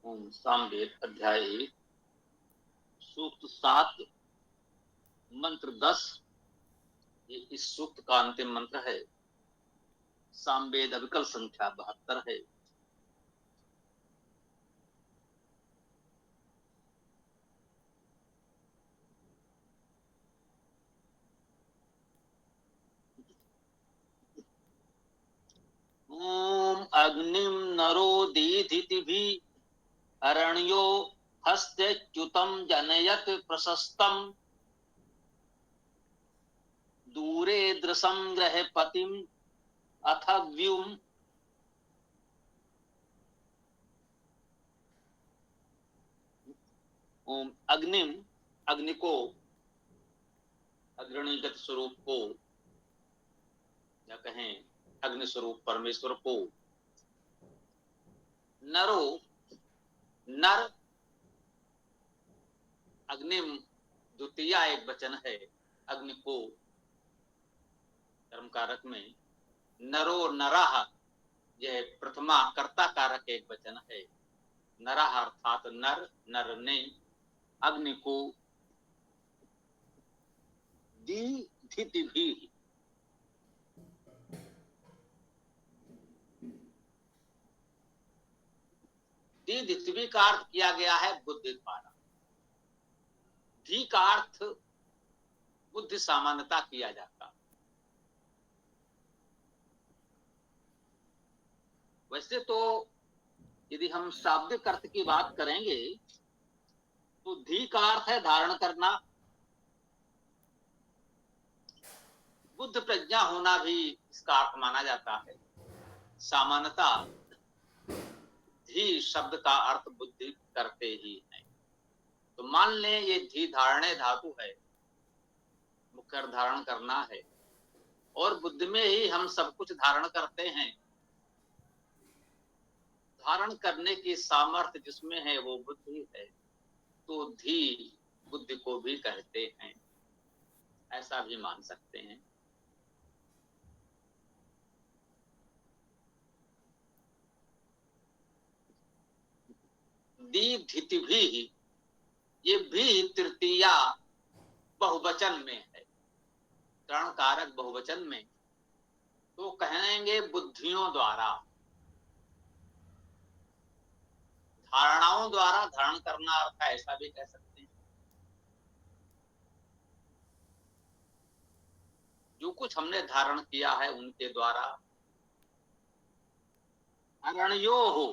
ओम सामवेद अध्याय 1 सूक्त 7 मंत्र 10। ये इस सूक्त का अंतिम मंत्र है। सामवेद अविकल संख्या 72 है। ओम अग्निम नरो दीधिति अरण्यो हस्त्यच्युतम जनयत प्रशस्तम दूरे दृशम ग्रह पतिम अथ व्युम। ओम अग्निम, अग्नि को, अग्रणीगत स्वरूप को, या कहें अग्नि स्वरूप परमेश्वर को, नरो, नर, अग्निम द्वितीय एक वचन है। अग्नि को कर्म कारक में, नरो नरः यह प्रथमा कर्ता कारक एक वचन है। नरः अर्थात नर, नर ने अग्नि को दीधितिभिः, दीधितिभिः का अर्थ किया गया है बुद्धि द्वारा। धी का अर्थ बुद्धि सामान्यता किया जाता। वैसे तो यदि हम शाब्दिक अर्थ की बात करेंगे तो धी का अर्थ है धारण करना। बुद्ध प्रज्ञा होना भी इसका अर्थ माना जाता है। सामान्यता धी शब्द का अर्थ बुद्धि करते ही है। तो मान लें ये धी धारणे धातु है, मुख्य अर्थ धारण करना है, और बुद्धि में ही हम सब कुछ धारण करते हैं। धारण करने की सामर्थ्य जिसमें है वो बुद्धि है, तो धी बुद्धि को भी कहते हैं, ऐसा भी मान सकते हैं। दीधिति भी, ये भी तृतीया बहुवचन में है, त्रण कारक बहुवचन में, तो कहेंगे बुद्धियों द्वारा, धारणाओं द्वारा धारण करना अर्थ है, ऐसा भी कह सकते हैं। जो कुछ हमने धारण किया है उनके द्वारा। अरण्यो हो,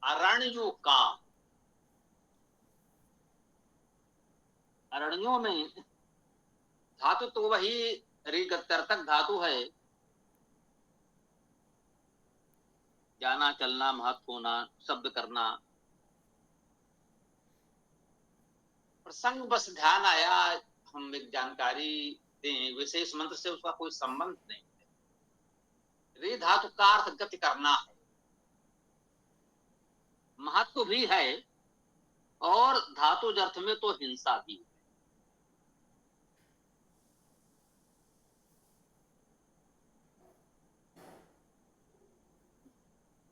अरण्यों का, अरण्यों में धातु तो वही ऋगत्यर्थक धातु है। जाना, चलना, महत्व होना, शब्द करना। प्रसंग बस ध्यान आया, हम एक जानकारी दें, विशेष मंत्र से उसका कोई संबंध नहीं है। रे धातु का अर्थ गति करना है, महत्व भी है, और धातु अर्थ में तो हिंसा भी है।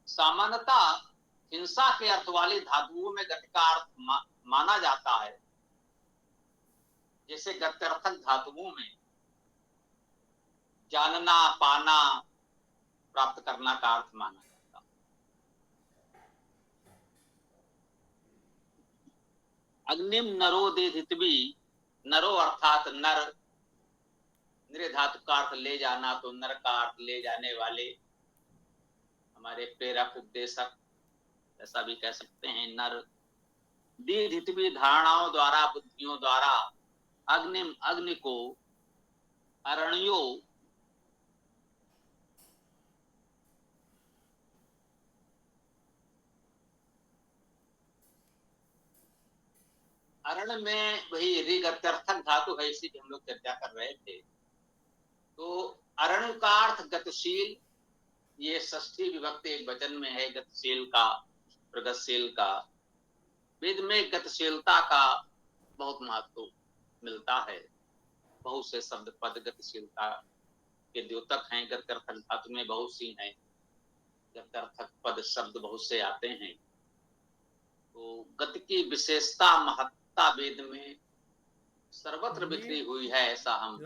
सामान्यता हिंसा के अर्थ वाली धातुओं में गति का अर्थ माना जाता है। जैसे गत्यर्थक धातुओं में जानना, पाना, प्राप्त करना का अर्थ माना जाता है। अग्निम नरो देधितवी, नरो अर्थात नर, नृ धातु का अर्थ ले जाना, तो नर का अर्थ ले जाने वाले, हमारे प्रेरक, उपदेशक, ऐसा भी कह सकते हैं। नर दीधितवी धारणाओं द्वारा, बुद्धियों द्वारा, अग्निम अग्नि को, अरण्यो अरण में वही ऋग अत्यर्थक धातु है, इसी की हम लोग चर्चा कर रहे थे। तो अरण का अर्थ गतिशील, ये षष्ठी विभक्ति एक वचन में है, गतिशील का, प्रगतिशील का। वेद में गतिशीलता का बहुत महत्व मिलता है। बहुत से शब्द पद गतिशीलता के द्योतक हैं, गत्यर्थक धातु में बहुत सी हैं। जब तर्थक पद शब्द बहुत से आते हैं तो गति की विशेषता महत्ता वेद में सर्वत्र बिखरी हुई है, ऐसा हम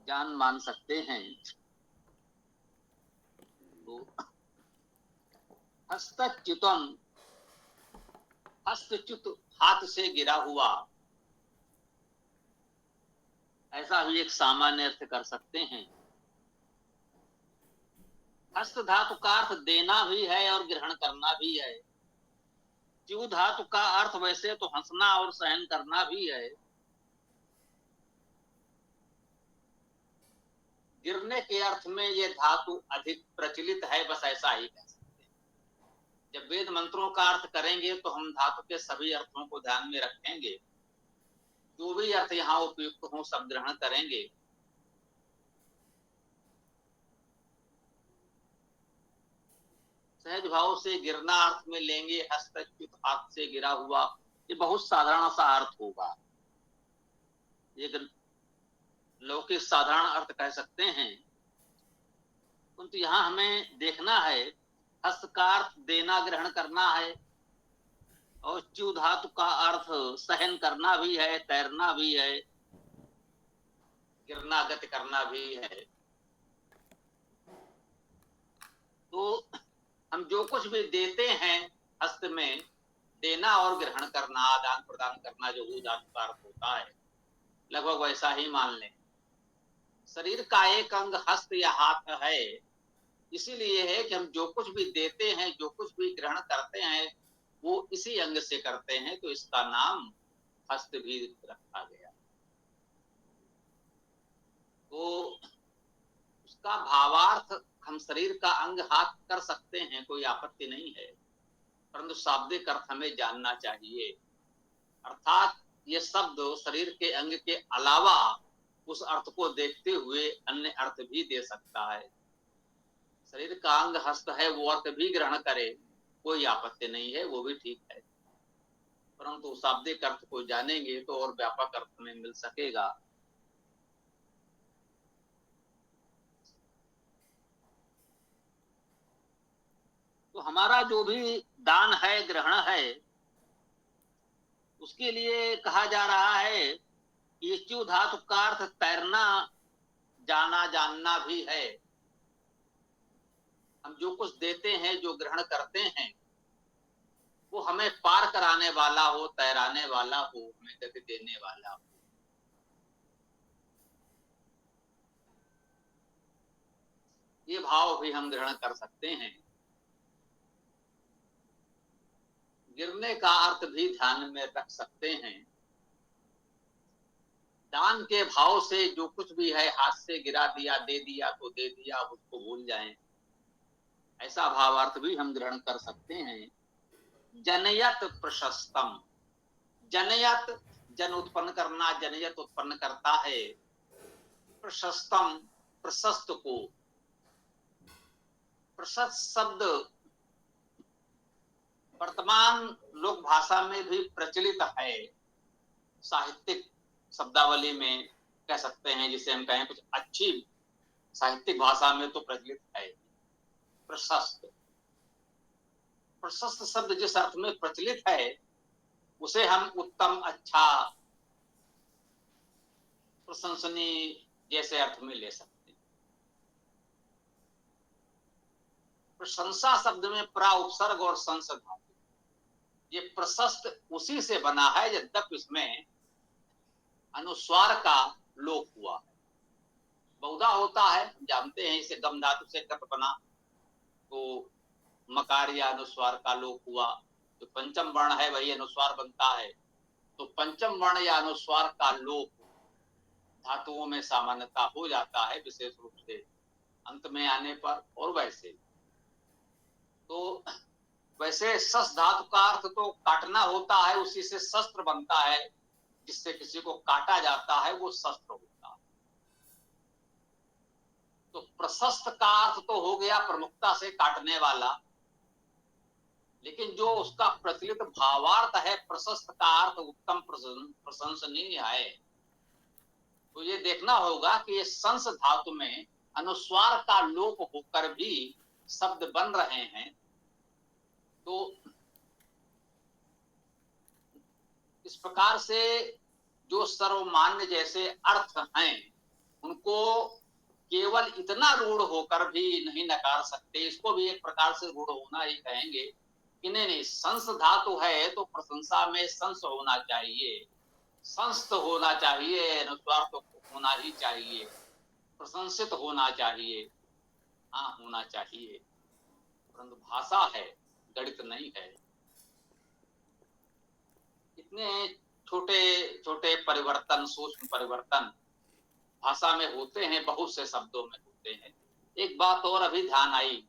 जान मान सकते हैं। तो हस्तच्युतम, हस्तच्युत हाथ से गिरा हुआ, ऐसा भी एक सामान्य अर्थ कर सकते हैं। हस्त धातु का अर्थ देना भी है और ग्रहण करना भी है। च्यू धातु का अर्थ वैसे तो हंसना और सहन करना भी है। गिरने के अर्थ में ये धातु अधिक प्रचलित है, बस ऐसा ही कह सकते हैं। जब वेद मंत्रों का अर्थ करेंगे तो हम धातु के सभी अर्थों को ध्यान में रखेंगे, जो भी अर्थ यहाँ उपयुक्त हो सब ग्रहण करेंगे। सहज भाव से गिरना अर्थ में लेंगे, हस्तच्युत हाथ से गिरा हुआ, ये बहुत साधारण सा अर्थ होगा, एक लौकिक साधारण अर्थ कह सकते हैं। परंतु यहाँ हमें देखना है, हस्त का अर्थ देना ग्रहण करना है और च्यू धातु का अर्थ सहन करना भी है, तैरना भी है, गिरना गति करना भी है। तो हम जो कुछ भी देते हैं हस्त में, देना और ग्रहण करना, आदान प्रदान करना जो धातु का अर्थ होता है, लगभग वैसा ही मान लें। शरीर का एक अंग हस्त या हाथ है, इसीलिए है कि हम जो कुछ भी देते हैं, जो कुछ भी ग्रहण करते हैं, वो इसी अंग से करते हैं, तो इसका नाम हस्त भी रखा गया। तो उसका भावार्थ हम शरीर का अंग हाथ कर सकते हैं, कोई आपत्ति नहीं है, परंतु शाब्दिक अर्थ हमें जानना चाहिए। अर्थात ये शब्द शरीर के अंग के अलावा उस अर्थ को देखते हुए अन्य अर्थ भी दे सकता है। शरीर का अंग हस्त है, वो अर्थ भी ग्रहण करे, कोई आपत्ति नहीं है, वो भी ठीक है, परंतु शाब्दिक अर्थ को जानेंगे तो और व्यापक अर्थ में मिल सकेगा। तो हमारा जो भी दान है, ग्रहण है, उसके लिए कहा जा रहा है कि च्यू धातु का अर्थ तैरना, जाना, जानना भी है। हम जो कुछ देते हैं, जो ग्रहण करते हैं, वो हमें पार कराने वाला हो, तैराने वाला हो, हमें गति देने वाला हो। ये भाव भी हम ग्रहण कर सकते हैं। गिरने का अर्थ भी ध्यान में रख सकते हैं। दान के भाव से जो कुछ भी है, हाथ से गिरा दिया, दे दिया तो दे दिया, उसको भूल जाएं, ऐसा भावार्थ भी हम ग्रहण कर सकते हैं। जनयत प्रशस्तम, जनयत जन उत्पन्न करना, जनयत उत्पन्न करता है, प्रशस्तम प्रशस्त को। प्रशस्त शब्द वर्तमान लोक भाषा में भी प्रचलित है, साहित्यिक शब्दावली में कह सकते हैं, जिसे हम कहें कुछ अच्छी साहित्यिक भाषा में तो प्रचलित है प्रशस्त। प्रशस्त शब्द जिस अर्थ में प्रचलित है, उसे हम उत्तम, अच्छा, प्रशंसनीय जैसे अर्थ में ले सकते हैं। प्रशंसा शब्द में प्रा उपसर्ग और संस धातु, ये प्रशस्त उसी से बना है, यद्यपि इसमें अनुस्वार का लोप हुआ है। बहुधा होता है, जानते हैं, इसे गम धातु से गत बना, तो मकार या अनुस्वार का लोप हुआ, जो पंचम वर्ण है वही अनुस्वार बनता है, तो पंचम वर्ण या अनुस्वार का लोप धातुओं में सामान्यता हो जाता है, विशेष रूप से अंत में आने पर। और वैसे शस धातु का अर्थ तो काटना होता है, उसी से शस्त्र बनता है, जिससे किसी को काटा जाता है वो शस्त्र होता है। तो प्रशस्त का अर्थ तो हो गया प्रमुखता से काटने वाला, लेकिन जो उसका प्रचलित भावार्थ है प्रशस्त का अर्थ उत्तम, प्रशंसनीय है, तो ये देखना होगा कि ये संस धातु में अनुस्वार का लोप होकर भी शब्द बन रहे हैं, तो इस प्रकार से जो सर्वमान्य जैसे अर्थ हैं उनको केवल इतना रूढ़ होकर भी नहीं नकार सकते, इसको भी एक प्रकार से रूढ़ होना ही कहेंगे कि नहीं नहीं, संस धातु है तो प्रशंसा में संस होना चाहिए, संस्त होना चाहिए, अनुस्वार तो होना ही चाहिए, प्रशंसित होना चाहिए, हाँ होना चाहिए, परंतु भाषा है, गणित नहीं है। इतने छोटे छोटे परिवर्तन, सूक्ष्म परिवर्तन भाषा में होते हैं, बहुत से शब्दों में होते हैं। एक बात और अभी ध्यान आई,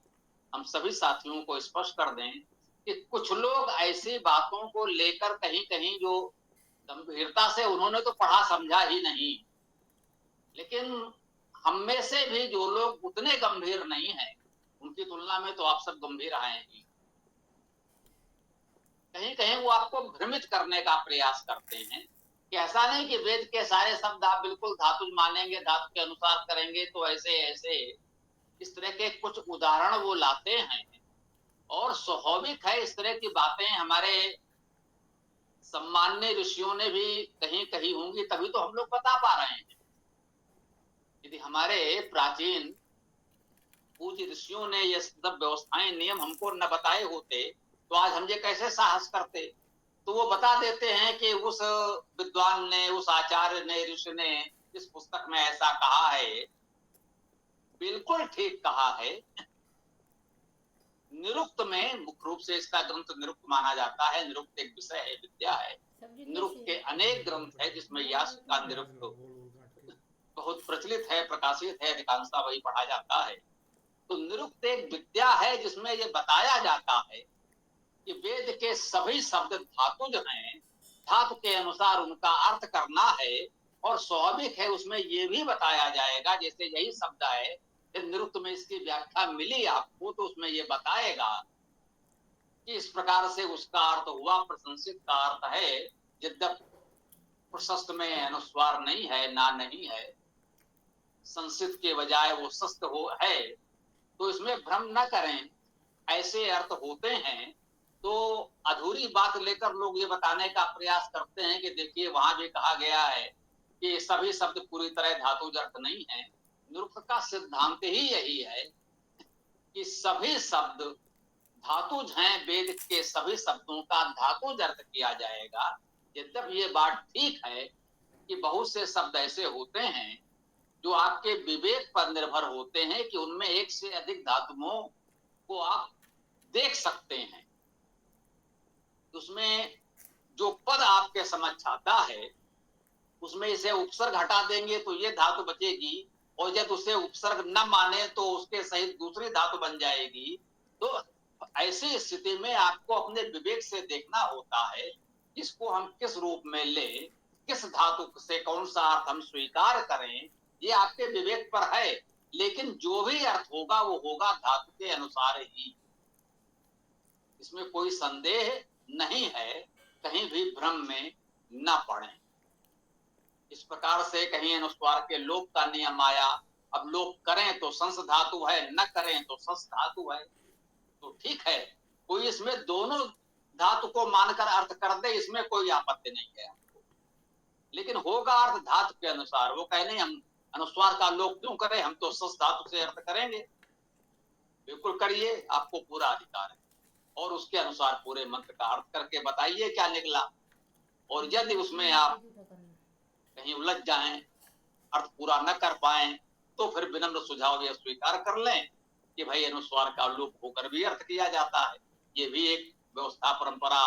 हम सभी साथियों को स्पष्ट कर दें कि कुछ लोग ऐसी बातों को लेकर कहीं कहीं जो गंभीरता से उन्होंने तो पढ़ा समझा ही नहीं, लेकिन हम में से भी जो लोग उतने गंभीर नहीं हैं, उनकी तुलना में तो आप सब गंभीर आए ही, कहीं कहीं वो आपको भ्रमित करने का प्रयास करते हैं कि ऐसा नहीं कि वेद के सारे शब्द आप बिल्कुल धातु मानेंगे, धातु के अनुसार करेंगे तो ऐसे ऐसे, इस तरह के कुछ उदाहरण वो लाते हैं। और स्वाभाविक है, इस तरह की बातें हमारे सम्मान्य ऋषियों ने भी कहीं कही होंगी, तभी तो हम लोग बता पा रहे हैं। यदि हमारे प्राचीन पूज्य ऋषियों ने ये सब व्यवस्थाएं नियम हमको न बताए होते तो आज हम ये कैसे साहस करते। तो वो बता देते हैं कि उस विद्वान ने, उस आचार्य ने, ऋषि ने इस पुस्तक में ऐसा कहा है, बिल्कुल ठीक कहा है। निरुक्त में मुख्य रूप से इसका ग्रंथ निरुक्त माना जाता है। निरुक्त एक विषय है, विद्या है। निरुक्त के अनेक ग्रंथ है जिसमें यास का निरुक्त बहुत प्रचलित है, प्रकाशित है, अधिकांशतः वही पढ़ा जाता है। तो निरुक्त एक विद्या है जिसमें यह बताया जाता है कि वेद के सभी शब्द धातु जो हैं, धातु के अनुसार उनका अर्थ करना है। और स्वाभाविक है उसमें यह भी बताया जाएगा, जैसे यही शब्द है निरुक्त में इसकी व्याख्या मिली आपको, तो उसमें यह बताएगा कि इस प्रकार से उसका अर्थ हुआ। प्रशंसित का अर्थ है, यद्यप प्रशस्त में अनुस्वार नहीं है, ना नहीं है, संसित के बजाय वो सस्त हो है, तो इसमें भ्रम न करें, ऐसे अर्थ होते हैं। तो अधूरी बात लेकर लोग ये बताने का प्रयास करते हैं कि देखिए वहां भी कहा गया है कि सभी शब्द पूरी तरह धातुज अर्थ नहीं है। निरुक्त का सिद्धांत ही यही है कि सभी शब्द धातुज हैं, वेद के सभी शब्दों का धातुज अर्थ किया जाएगा। यद्यप ये बात ठीक है कि बहुत से शब्द ऐसे होते हैं जो आपके विवेक पर निर्भर होते हैं कि उनमें एक से अधिक धातुओं को आप देख सकते हैं। उसमें जो पद आपके समझ आता है उसमें इसे उपसर्ग हटा देंगे तो ये धातु बचेगी, और जब उसे उपसर्ग न माने तो उसके सहित दूसरी धातु बन जाएगी। तो ऐसी स्थिति में आपको अपने विवेक से देखना होता है इसको हम किस रूप में लें, किस धातु से कौन सा अर्थ हम स्वीकार करें, ये आपके विवेक पर है। लेकिन जो भी अर्थ होगा वो होगा धातु के अनुसार ही, इसमें कोई संदेह नहीं है। कहीं भी भ्रम में न पड़े। इस प्रकार से कहीं अनुस्वार के लोप का नियम आया, अब लोप करें तो संस धातु है, न करें तो सस धातु है, तो ठीक है, कोई इसमें दोनों धातु को मानकर अर्थ कर दे, इसमें कोई आपत्ति नहीं है हमको। लेकिन होगा अर्थ धातु के अनुसार। वो कहे नहीं हम अनुस्वार का लोप क्यों करें, हम तो सस धातु से अर्थ करेंगे। बिल्कुल करिए, आपको पूरा अधिकार है, और उसके अनुसार पूरे मंत्र का अर्थ करके बताइए क्या निकला। और यदि उसमें आप कहीं उलझ जाएं, अर्थ पूरा न कर पाए, तो फिर विनम्र सुझाव यह स्वीकार कर लें कि भाई अनुस्वार का लोप होकर भी अर्थ किया जाता है। ये भी एक व्यवस्था परंपरा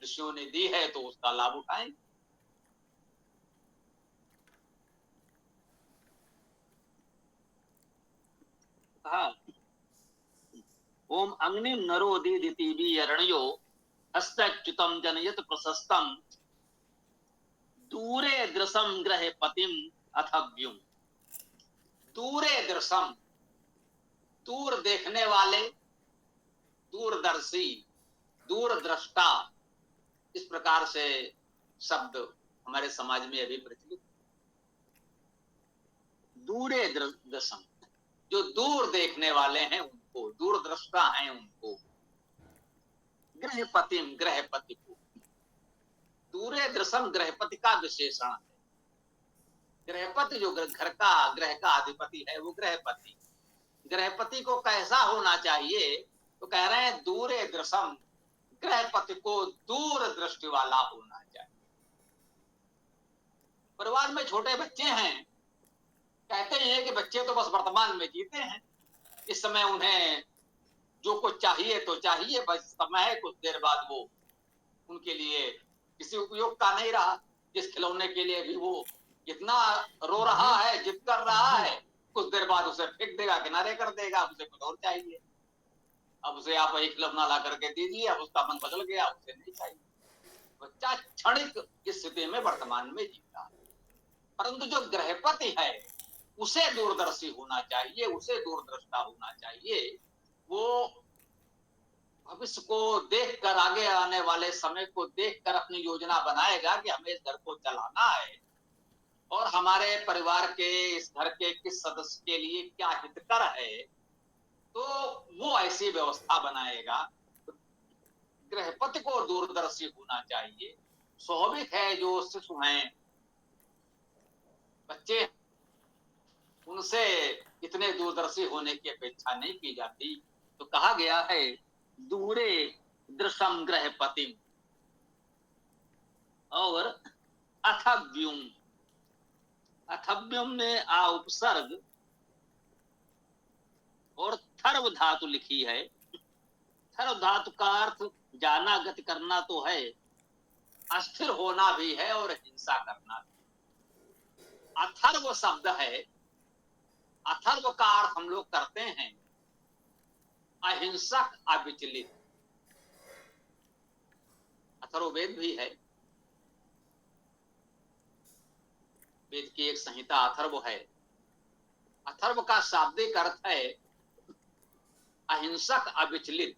ऋषियों ने दी है, तो उसका लाभ उठाएं। हाँ, ओम अग्निम नरोदिदिति अरण्यो हस्तच्युतम जनयत प्रशस्तम दूरे दृशम ग्रहे पतिम अथव्युम। दूरे दृशम, दूर देखने वाले, दूरदर्शी, दूरदृष्टा, इस प्रकार से शब्द हमारे समाज में अभी प्रचलित। दूरे दृशम, जो दूर देखने वाले हैं, उनको, दूरदृष्टा हैं उनको। गृहपतिम, गृहपति को, दूरे दृशम गृहपति का विशेषण है। गृहपति जो घर का, ग्रह का अधिपति है, वो गृहपति। गृहपति को कैसा होना चाहिए? तो कह रहे हैं दूरे दृशम, गृहपति को दूर दृष्टि वाला होना चाहिए। परिवार में छोटे बच्चे हैं, कहते हैं कि बच्चे तो बस वर्तमान में जीते हैं, इस समय उन्हें जो कुछ चाहिए तो चाहिए, बस समय है, कुछ देर बाद वो उनके लिए किसी उपयोग का नहीं रहा। जिस खिलौने के लिए भी वो इतना रो रहा है, जिद कर रहा है, कुछ देर बाद उसे फेंक देगा, किनारे कर देगा, उसे कुछ और चाहिए। अब उसे आप वही खिलौना ला करके दीजिए, अब उसका मन बदल गया, उसे नहीं चाहिए। बच्चा क्षणिक स्थिति में वर्तमान में जीता है। परंतु जो गृहपति है उसे दूरदर्शी होना चाहिए, उसे दूरदृष्टा होना चाहिए। वो भविष्य को देखकर, आगे आने वाले समय को देखकर अपनी योजना बनाएगा कि हमें इस घर को चलाना है और हमारे परिवार के, इस घर के किस सदस्य के लिए क्या हितकर है, तो वो ऐसी व्यवस्था बनाएगा। गृहपति को दूरदर्शी होना चाहिए। स्वाभाविक है जो शिशु हैं, बच्चे, उनसे इतने दूरदर्शी होने की अपेक्षा नहीं की जाती। तो कहा गया है दूरे दृशम गृहपतिम, और अथव्युम, अथव्युम में आ उपसर्ग और थर्व धातु लिखी है। थर्व धातु का अर्थ जाना, गति करना तो है, अस्थिर होना भी है और हिंसा करना भी। अथर्व शब्द है, अथर्व का अर्थ हम लोग करते हैं अहिंसक, अविचलित। अथर्ववेद भी है, वेद की एक संहिता अथर्व है। अथर्व का शाब्दिक अर्थ है अहिंसक, अविचलित।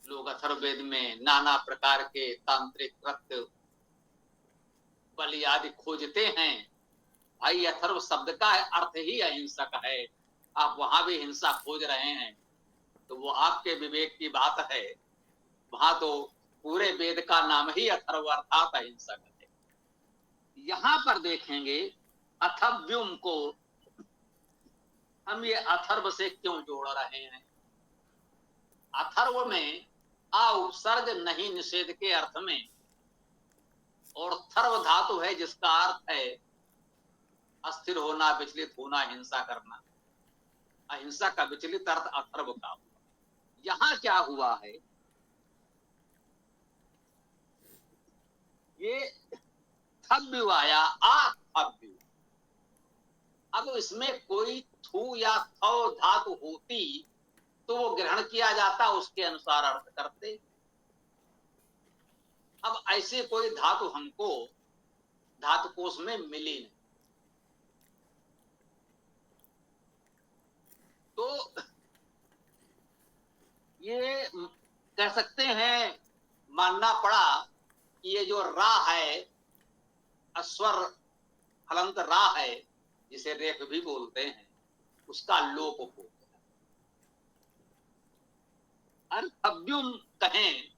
लोग अथर्ववेद में नाना प्रकार के तांत्रिक कृत्य, बलि आदि खोजते हैं। भाई अथर्व शब्द का अर्थ ही अहिंसक है, आप वहां भी हिंसा खोज रहे हैं तो वो आपके विवेक की बात है। वहां तो पूरे वेद का नाम ही अथर्व अर्थात अहिंसक है। यहां पर देखेंगे अथव्युम को हम ये अथर्व से क्यों जोड़ रहे हैं। अथर्व में आ उपसर्ग नहीं निषेध के अर्थ में, और थर्व धातु है जिसका अर्थ है अस्थिर होना, विचलित होना, हिंसा करना। अहिंसा का विचलित अर्थ अथर्व का हुआ। यहां क्या हुआ है, ये थव्यु आया, अथव्यु। अब इसमें कोई थू या थव धातु होती तो वो ग्रहण किया जाता, उसके अनुसार अर्थ करते। अब ऐसे कोई धातु हमको धातुकोश में मिली नहीं, तो ये कह सकते हैं, मानना पड़ा कि ये जो रा है, अस्वर हलंत रा है, जिसे रेफ भी बोलते हैं, उसका लोप हो गया। अर्थव्युम कहें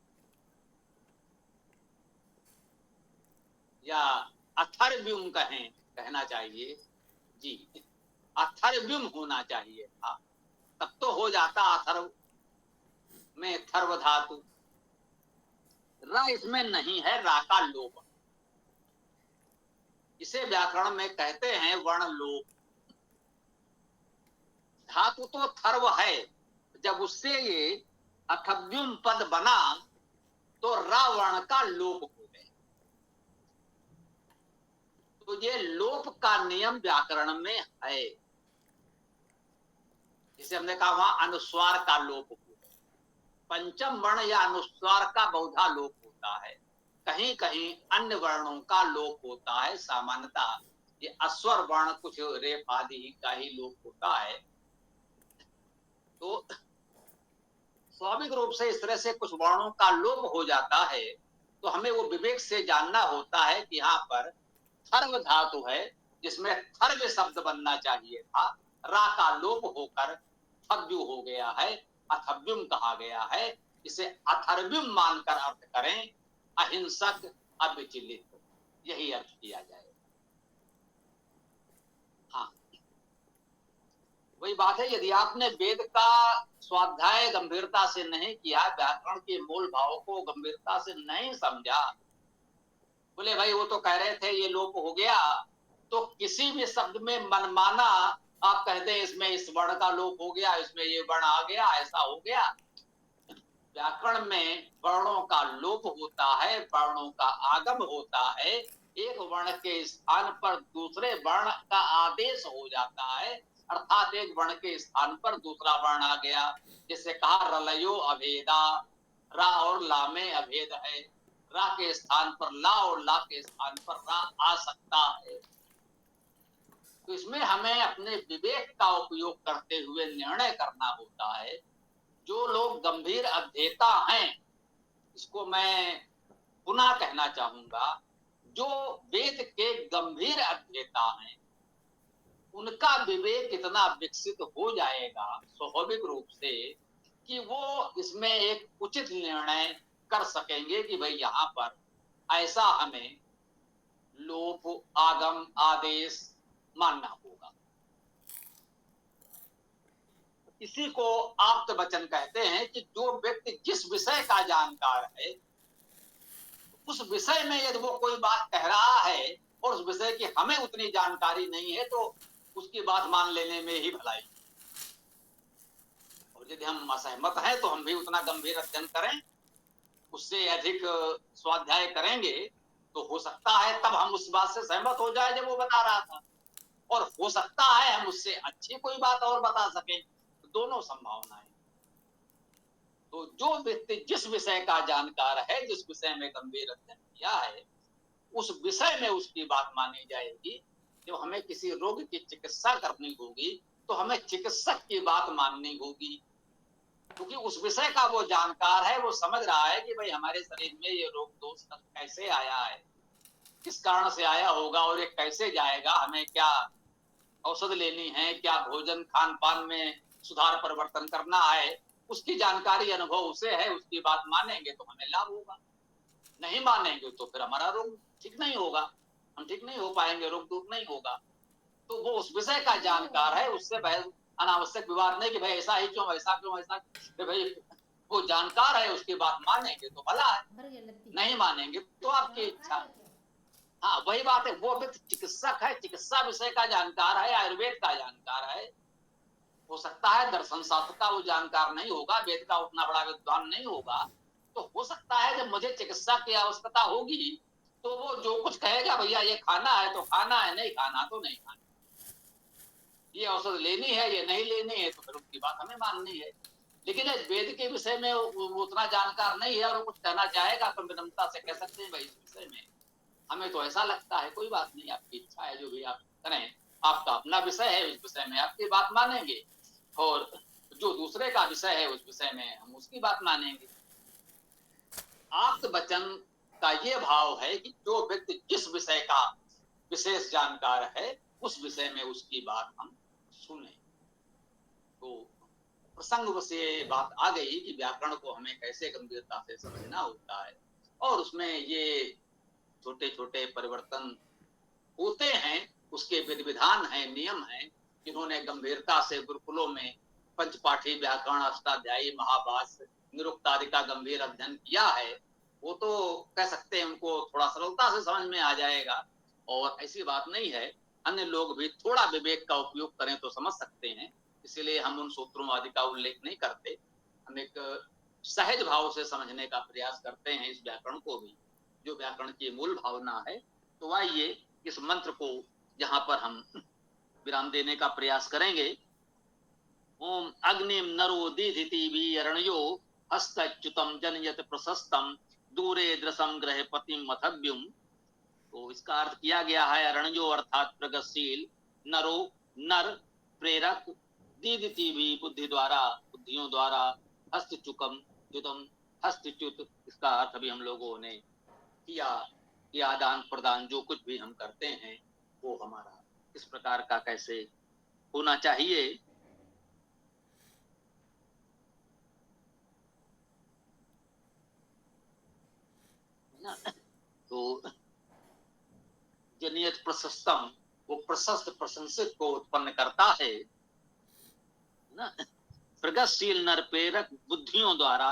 या अथर्व्युम कहें, कहना चाहिए जी, अथर्व्युम होना चाहिए था, तब तो हो जाता अथर्व में थर्व धातु। रा इसमें नहीं है, रा का लोप। इसे व्याकरण में कहते हैं वर्ण लोप। धातु तो थर्व है, जब उससे ये अथव्युम पद बना तो रा वर्ण का लोप हो गया। तो ये लोप का नियम व्याकरण में है, जिसे हमने कहा वहां अनुस्वार का लोप हो। पंचम वर्ण या अनुस्वार का बहुधा लोप होता है, कहीं कहीं अन्य वर्णों का लोप होता है। सामान्यतः ये अस्वर वर्ण कुछ रेफ आदि का ही लोप होता है। तो स्वाभाविक रूप से इस तरह से कुछ वर्णों का लोप हो जाता है, तो हमें वो विवेक से जानना होता है कि यहाँ पर थर्व धातु है, जिसमें थर्व शब्द बनना चाहिए था, रा का लोप होकर अर्थव्यू हो गया है, अथव्युम कहा गया है। इसे अथर्व्युम मानकर अर्थ करें, अहिंसक, अविचलित, यही अर्थ किया जाए। हाँ, वही बात है, यदि आपने वेद का स्वाध्याय गंभीरता से नहीं किया, व्याकरण के मूल भावों को गंभीरता से नहीं समझा, बोले भाई वो तो कह रहे थे ये लोप हो गया, तो किसी भी शब्द में मनमाना आप कहते हैं इसमें इस वर्ण का लोप हो गया, इसमें ये वर्ण आ गया, ऐसा हो गया। व्याकरण में वर्णों का लोप होता है, वर्णों का आगम होता है, एक वर्ण के स्थान पर दूसरे वर्ण का आदेश हो जाता है, अर्थात एक वर्ण के स्थान पर दूसरा वर्ण आ गया। जिसे कहा रलयो अभेदा, रा और ला में अभेद है, रा के स्थान पर ला और ला के स्थान पर रा आ सकता है। तो इसमें हमें अपने विवेक का उपयोग करते हुए निर्णय करना होता है। जो लोग गंभीर अध्येता हैं, इसको मैं पुनः कहना चाहूंगा, जो वेद के गंभीर अध्येता हैं, उनका विवेक इतना विकसित हो जाएगा स्वाभाविक रूप से कि वो इसमें एक उचित निर्णय कर सकेंगे कि भाई यहां पर ऐसा हमें लोप, आगम, आदेश मानना होगा। इसी को आप्त वचन कहते हैं कि जो व्यक्ति जिस विषय का जानकार है, उस विषय में यदि वो कोई बात कह रहा है और उस विषय की हमें उतनी जानकारी नहीं है, तो उसकी बात मान लेने में ही भलाई। और यदि हम असहमत हैं तो हम भी उतना गंभीर अध्ययन करें, उससे अधिक स्वाध्याय करेंगे, तो हो सकता है तब हम उस बात से सहमत हो जाए जब वो बता रहा था, और हो सकता है हम उससे अच्छी कोई बात और बता सकें। तो दोनों संभावनाएं। तो जो व्यक्ति जिस विषय का जानकार है, जिस विषय में गंभीर अध्ययन किया है, उस विषय में उसकी बात मानी जाएगी। जब हमें किसी रोग की चिकित्सा करनी होगी तो हमें चिकित्सक की बात माननी होगी, क्योंकि उस विषय का वो जानकार है, वो समझ रहा है कि भाई हमारे शरीर में ये रोग दोष कैसे आया है, किस कारण से आया होगा और ये कैसे जाएगा, हमें क्या औषध लेनी है, क्या भोजन खान पान में सुधार परिवर्तन करना है, उसकी जानकारी अनुभव उसे है। उसकी बात मानेंगे तो हमें लाभ होगा, नहीं मानेंगे तो फिर हमारा रोग ठीक नहीं होगा, हम ठीक नहीं हो पाएंगे, रोग दूर नहीं होगा। तो वो उस विषय का जानकार है, उससे अनावश्यक विवाद नहीं कि भाई ऐसा ही क्यों, ऐसा क्यों, ऐसा, भाई वो जानकार है, उसकी बात मानेंगे तो भला है, नहीं मानेंगे तो आपकी इच्छा। हाँ, वही बात है, वो व्यक्ति चिकित्सक है, चिकित्सा विषय का जानकार है, आयुर्वेद का जानकार है। हो सकता है दर्शन शास्त्र का वो जानकार नहीं होगा, वेद का उतना बड़ा विद्वान नहीं होगा। तो हो सकता है जब मुझे चिकित्सा की आवश्यकता होगी तो वो जो कुछ कहेगा, भैया ये खाना है तो खाना है, नहीं खाना तो नहीं खाना, ये औषध लेनी है, ये नहीं लेनी है, तो फिर उसकी बात हमें माननी है। लेकिन वेद के विषय में वो उतना जानकार नहीं है और वो कुछ कहना चाहेगा तो विनम्रता से कह सकते हैं भाई इस विषय में हमें तो ऐसा लगता है, कोई बात नहीं, आपकी इच्छा है, जो भी आप करें, आपका अपना विषय है, उस विषय में आपकी बात मानेंगे, और जो दूसरे का विषय है उस विषय में हम उसकी बात मानेंगे। आप्त वचन का ये भाव है कि जो व्यक्ति जिस विषय का विशेष जानकार है, उस विषय में उसकी बात हम सुने। तो प्रसंग से बात आ गई कि व्याकरण को हमें कैसे गंभीरता से समझना होता है, और उसमें ये छोटे छोटे परिवर्तन होते हैं, उसके विधि विधान है, नियम है, जिन्होंने गंभीरता से गुरुकुलों में पंचपाठी व्याकरण, अष्टाध्यायी, महाभाष्य, निरुक्त आदि का गंभीर अध्ययन किया है, वो तो कह सकते हैं उनको थोड़ा सरलता से समझ में आ जाएगा। और ऐसी बात नहीं है, अन्य लोग भी थोड़ा विवेक का उपयोग करें तो समझ सकते हैं, इसीलिए हम उन सूत्रों आदि का उल्लेख नहीं करते। हम एक सहज भाव से समझने का प्रयास करते हैं इस व्याकरण को भी, जो व्याकरण की मूल भावना है। तो आइए इस मंत्र को यहाँ पर हम विराम देने का प्रयास करेंगे। ओम अग्निम नरो दीधिति अरण्यो हस्तच्युतम जनयत प्रशस्तम दूरे दृशम ग्रह पतिम मथव्युम। तो इसका अर्थ किया गया है अरण्यो अर्थात प्रगतिशील, नरो नर प्रेरक, दीदिति भी बुद्धि द्वारा, बुद्धियों द्वारा, हस्तचुकम च्युतम हस्तच्युत, इसका अर्थ भी हम लोगों ने किया कि आदान प्रदान जो कुछ भी हम करते हैं वो हमारा इस प्रकार का कैसे होना चाहिए। ना। तो जनियत प्रशस्तम, वो प्रशस्त प्रशंसित को उत्पन्न करता है ना। प्रगतिशील नर प्रेरक बुद्धियों द्वारा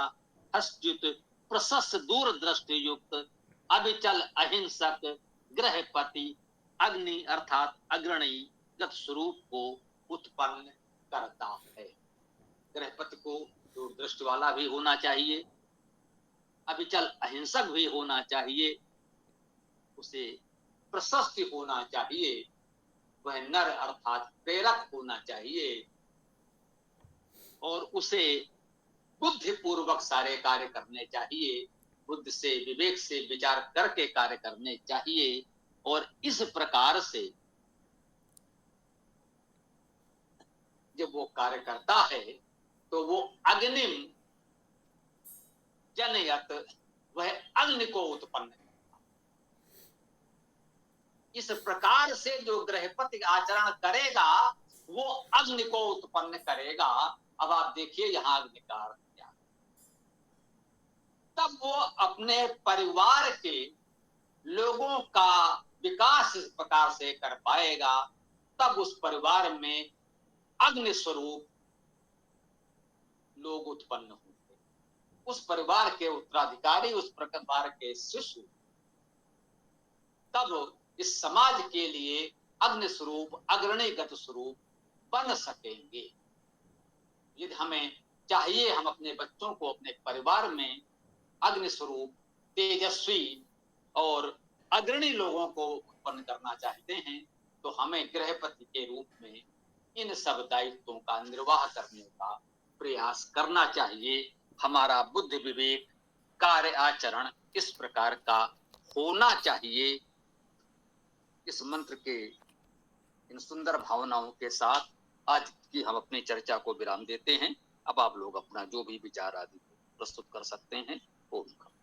हस्तयुत प्रशस्त दूरदृष्टि युक्त अविचल अहिंसक ग्रहपति अग्नि अर्थात अग्रणी गत स्वरूप को उत्पन्न करता है। ग्रहपति को दूरदृष्टि वाला भी होना चाहिए, अविचल अहिंसक भी होना चाहिए, उसे प्रशस्त होना चाहिए, वह नर अर्थात प्रेरक होना चाहिए, और उसे बुद्धिपूर्वक सारे कार्य करने चाहिए, बुद्धि से विवेक से विचार करके कार्य करने चाहिए। और इस प्रकार से जब वो कार्य करता है तो वो अग्निम जनयत, वह अग्नि को उत्पन्न करता। इस प्रकार से जो गृहपति आचरण करेगा वो अग्नि को उत्पन्न करेगा। अब आप देखिए यहां अग्नि का अर्थ क्या, तब वो अपने परिवार के लोगों का विकास इस प्रकार से कर पाएगा, तब उस परिवार में अग्नि स्वरूप लोग उत्पन्न होंगे, उस परिवार के उत्तराधिकारी, उस परिवार के शिशु तब इस समाज के लिए अग्नि स्वरूप अग्रणीगत स्वरूप बन सकेंगे। यदि हमें चाहिए हम अपने बच्चों को अपने परिवार में अग्नि स्वरूप तेजस्वी और अग्रणी लोगों को उत्पन्न करना चाहते हैं तो हमें गृहपति के रूप में इन सब दायित्वों का निर्वाह करने का प्रयास करना चाहिए। हमारा बुद्धि विवेक कार्य आचरण इस प्रकार का होना चाहिए। इस मंत्र के इन सुंदर भावनाओं के साथ आज की हम अपनी चर्चा को विराम देते हैं। अब आप लोग अपना जो भी विचार आदि प्रस्तुत कर सकते हैं वो भी करें।